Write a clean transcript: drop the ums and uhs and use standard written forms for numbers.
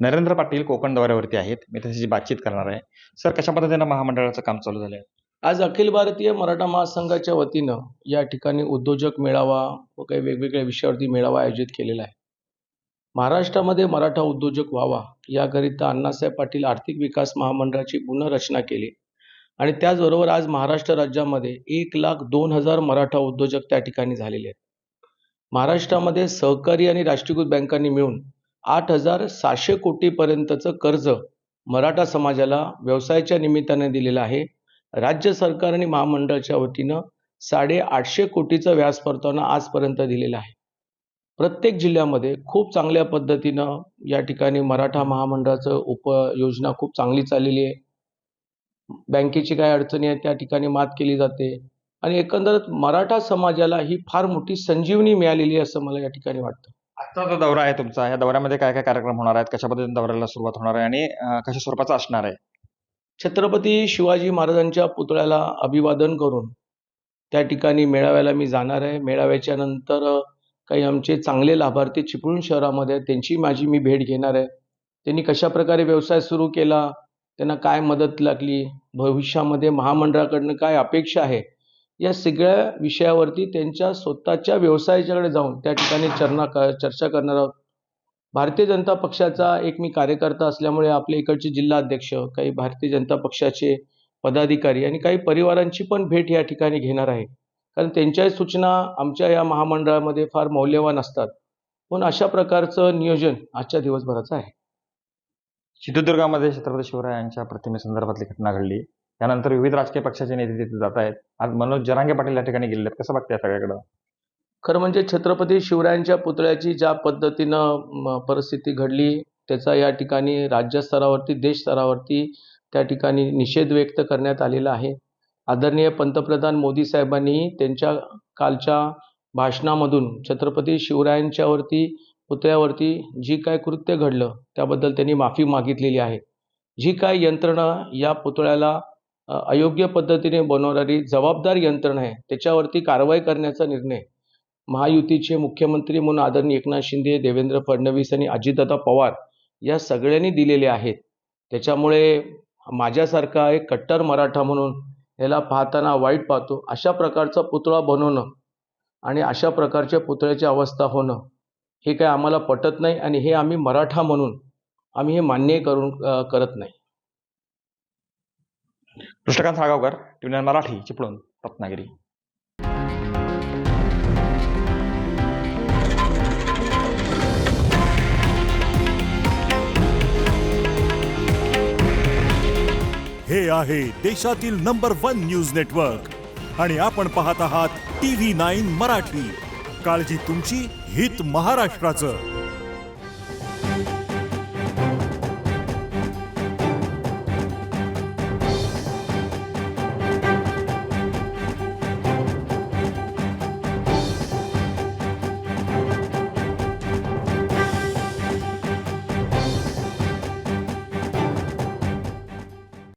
नरेंद्र पाटील कोकण दौऱ्यावरती आहेत. मी त्यांच्याशी बातचीत करणार आहे. सर, कशा पद्धतीनं महामंडळाचं काम चालू झालं आहे? आज अखिल भारतीय मराठा महासंघाच्या वतीनं या ठिकाणी उद्योजक मेळावा व काही वेगवेगळ्या विषयावरती मेळावा आयोजित केलेला आहे. महाराष्ट्रामध्ये मराठा उद्योजक व्हावा याकरिता अण्णासाहेब पाटील आर्थिक विकास महामंडळाची पुनर्रचना केली आणि त्याचबरोबर आज महाराष्ट्र राज्यामध्ये 1,02,000 मराठा उद्योजक त्या ठिकाणी झालेले आहेत. महाराष्ट्रामध्ये सहकारी आणि राष्ट्रीयकृत बँकांनी मिळून 8,700 कोटीपर्यंतचं कर्ज मराठा समाजाला व्यवसायाच्या निमित्ताने दिलेलं आहे. राज्य सरकार आणि महामंडळाच्या वतीनं 850 कोटीचं व्याज परतावा आजपर्यंत दिलेला आहे. प्रत्येक जिल्ह्यामध्ये खूप चांगल्या पद्धतीनं या ठिकाणी मराठा महामंडळाचं उपयोजना खूप चांगली चाललेली आहे. बँकेची काय अडचणी आहेत त्या ठिकाणी मात केली जाते आणि एकंदरीत मराठा समाजाला ही फार मोठी संजीवनी मिळालेली आहे असं मला या ठिकाणी वाटतं. आजचा जो दौरा आहे तुमचा, या दौऱ्यामध्ये काय काय कार्यक्रम होणार आहेत? कशा पद्धतीने दौऱ्याला सुरुवात होणार आहे आणि कशा स्वरूपाचा असणार आहे? छत्रपती शिवाजी महाराजांच्या पुतळ्याला अभिवादन करून त्या ठिकाणी मेळाव्याला मी जाणार आहे. मेळाव्याच्या नंतर काही आमचे चांगले लाभार्थी चिपळूण शहरामध्ये आहेत, त्यांची मी भेट घेणार आहे. त्यांनी कशाप्रकारे व्यवसाय सुरू केला, त्यांना काय मदत लागली, भविष्यामध्ये महामंडळाकडनं काय अपेक्षा आहे, या सगळ्या विषयावरती त्यांच्या स्वतःच्या व्यवसायाच्याकडे जाऊन त्या ठिकाणी चर्चा करणार आहोत. भारतीय जनता पक्षाचा एक मी कार्यकर्ता असल्यामुळे आपल्या इकडचे जिल्हाध्यक्ष, काही भारतीय जनता पक्षाचे पदाधिकारी आणि काही परिवारांची पण भेट या ठिकाणी घेणार आहे. कारण त्यांच्याही सूचना आमच्या या महामंडळामध्ये फार मौल्यवान असतात. पण अशा प्रकारचं नियोजन आजच्या दिवसभराचं आहे. सिंधुदुर्गामध्ये छत्रपती शिवरायांच्या प्रतिमेसंदर्भातली घटना घडली. त्यानंतर विविध राजकीय पक्षाचे नेते तिथे जात आहेत. आज मनोज जरांगे पाटील या ठिकाणी गेलेले आहेत. कसं बघताय सगळ्याकडं? खरं म्हणजे छत्रपती शिवरायांच्या पुतळ्याची ज्या पद्धतीनं परिस्थिती घडली त्याचा या ठिकाणी राज्यस्तरावरती, देश स्तरावरती त्या ठिकाणी निषेध व्यक्त करण्यात आलेला आहे. आदरणीय पंतप्रधान मोदी साहेबांनी त्यांच्या कालच्या भाषणामधून छत्रपती शिवरायांच्यावरती पुतळ्यावरती जी काय कृत्य घडलं त्याबद्दल त्यांनी माफी मागितलेली आहे. जी काय यंत्रणा या पुतळ्याला अयोग्य पद्धतीने बनवणारी जबाबदार यंत्रणा आहे त्याच्यावरती कारवाई करण्याचा निर्णय महायुतीचे मुख्यमंत्री म्हणून आदरणीय एकनाथ शिंदे, देवेंद्र फडणवीस आणि अजितदादा पवार या सगळ्यांनी दिलेले आहेत. त्याच्यामुळे माझ्यासारखा एक कट्टर मराठा म्हणून याला पाहताना वाईट पाहतो. अशा प्रकारचा पुतळा बनवणं आणि अशा प्रकारच्या पुतळ्याची अवस्था होणं हे काय आम्हाला पटत नाही आणि हे आम्ही मराठा म्हणून आम्ही हे मान्य करत नाही. कृष्णकांत साळगावकर, टीव्ही मराठी, चिपळूण, रत्नागिरी. हे आहे देशातील नंबर 1 न्यूज नेटवर्क आणि आपण पाहत आहात TV9 मराठी. काळजी तुमची, हित महाराष्ट्राचं.